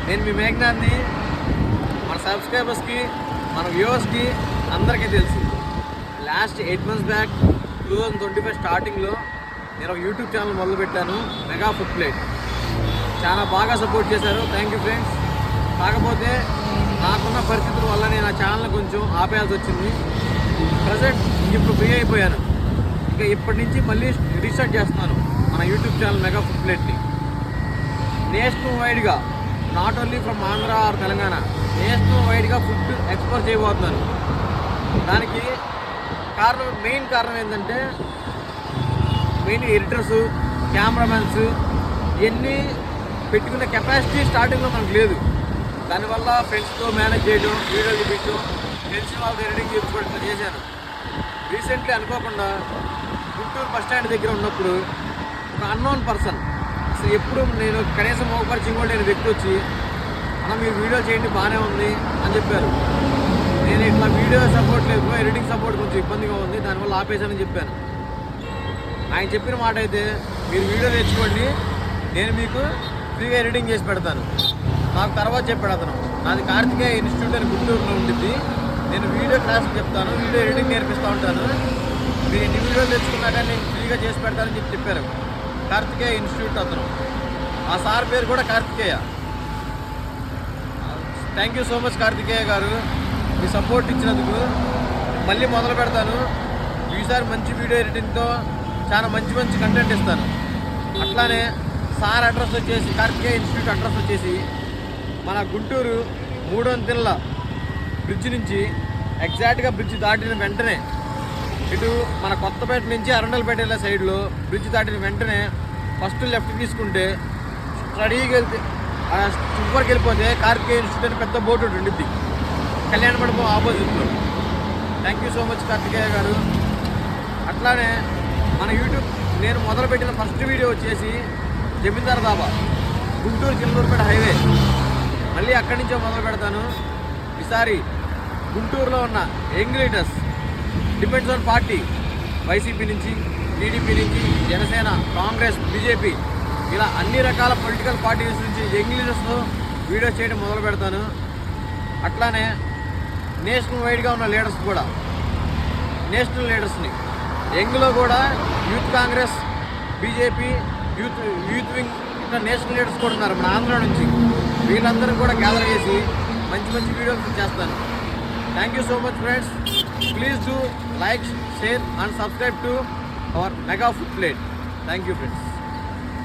నేను మీ మేఘనాథ్ని. మన సబ్స్క్రైబర్స్కి, మన వ్యూవర్స్కి అందరికీ తెలుసు. లాస్ట్ 8 months బ్యాక్ 2025 స్టార్టింగ్లో నేను ఒక యూట్యూబ్ ఛానల్ మొదలుపెట్టాను, మెగా ఫుడ్ ప్లేట్. చాలా బాగా సపోర్ట్ చేశారు, థ్యాంక్ యూ ఫ్రెండ్స్. కాకపోతే నాకున్న పరిస్థితుల వల్ల నేను ఆ ఛానల్ కొంచెం ఆపేయాల్సి వచ్చింది. ప్రజెంట్ ఇప్పుడు ఫ్రీ అయిపోయాను. ఇక ఇప్పటి నుంచి మళ్ళీ రీస్టార్ట్ చేస్తున్నాను మన యూట్యూబ్ ఛానల్ మెగా ఫుడ్ ప్లేట్ని. నేషనల్ వైడ్గా, not only from Andhra or Telangana, national వైడ్గా ఫుడ్ ఎక్స్పోర్ట్ చేయబోతున్నాను. దానికి మెయిన్ కారణం ఏంటంటే, మెయిన్ ఎడిటర్స్, కెమెరామెన్స్ ఇవన్నీ పెట్టుకునే కెపాసిటీ స్టార్టింగ్లో మనకు లేదు. దానివల్ల ఫ్రెండ్స్తో మేనేజ్ చేయడం, వీడియోలు చూపించడం, తెలిసిన వాళ్ళతో ఎడిటింగ్ చేసుకోవడం చేశాను. రీసెంట్లీ అనుకోకుండా గుంటూరు బస్ స్టాండ్ దగ్గర ఉన్నప్పుడు ఒక అన్నోన్ పర్సన్, అసలు ఎప్పుడు నేను కనీసం మోపరిచయం కూడా లేని వ్యక్తి వచ్చి, అన్న మీరు వీడియో చేయండి బాగానే ఉంది అని చెప్పారు. నేను ఇట్లా వీడియో సపోర్ట్ లేదు, ఎడిటింగ్ సపోర్ట్ కొంచెం ఇబ్బందిగా ఉంది, దానివల్ల ఆపేశానని చెప్పాను. ఆయన చెప్పిన మాట అయితే, మీరు వీడియో తెచ్చుకోండి, నేను మీకు ఫ్రీగా ఎడిటింగ్ చేసి పెడతాను. నాకు తర్వాత చెప్పాడు అతను, నాది కార్తికేయ ఇన్స్టిట్యూట్ అని గుంటూరులో ఉంటుంది, నేను వీడియో క్లాస్ చెప్తాను, వీడియో ఎడిటింగ్ నేర్పిస్తూ ఉంటాను, మీరు ఎన్ని వీడియోలు తెచ్చుకున్నాక నేను ఫ్రీగా చేసి పెడతానని చెప్పారు. కార్తికేయ ఇన్స్టిట్యూట్ అతను. ఆ సార్ పేరు కూడా Karthikeya. Thank you so much Karthikeya గారు, మీ సపోర్ట్ ఇచ్చినందుకు. మళ్ళీ మొదలు పెడతాను. ఈసారి మంచి వీడియో ఎడిటింగ్తో చాలా మంచి కంటెంట్ ఇస్తాను. అట్లానే సార్ అడ్రస్ వచ్చేసి, కార్తికేయ ఇన్స్టిట్యూట్ అడ్రస్ వచ్చేసి మన గుంటూరు 3 అంతెన్ల బ్రిడ్జ్ నుంచి, ఎగ్జాక్ట్గా బ్రిడ్జ్ దాటిన వెంటనే, ఇటు మన కొత్తపేట నుంచి అరండలపేట వెళ్ళే సైడ్లో బ్రిడ్జ్ దాటిన వెంటనే ఫస్ట్ లెఫ్ట్ తీసుకుంటే స్టడీకి వెళ్తే సూపర్కి వెళ్ళిపోతే కార్తికేయ ఇన్స్టిట్యూట్ అని పెద్ద బోర్డు ఉండిద్ది, కళ్యాణ మండపం ఆపోజిట్లో. Thank you so much Karthikeya గారు. అట్లానే మన యూట్యూబ్ నేను మొదలుపెట్టిన ఫస్ట్ వీడియో వచ్చేసి జమీందార్ దాబా, గుంటూరు చిల్లూరుపేట హైవే. మళ్ళీ అక్కడి నుంచో మొదలు పెడతాను. ఈసారి గుంటూరులో ఉన్న young leaders, depends on party, YCP నుంచి, టీడీపీ నుంచి, జనసేన, కాంగ్రెస్, బీజేపీ, ఇలా అన్ని రకాల పొలిటికల్ పార్టీస్ నుంచి యంగ్ లీడర్స్తో వీడియో చేయడం మొదలు పెడతాను. అట్లానే నేషనల్ వైడ్గా ఉన్న లీడర్స్ కూడా, నేషనల్ లీడర్స్ని, యంగ్లో కూడా youth Congress, BJP, youth wing, ఇంకా నేషనల్ లీడర్స్ కూడా ఉన్నారు మన ఆంధ్ర నుంచి. వీళ్ళందరూ కూడా గ్యాదర్ చేసి మంచి వీడియోస్ చేస్తాను. Thank you so much friends. Please do like, share and subscribe to our mega food plate. Thank you friends.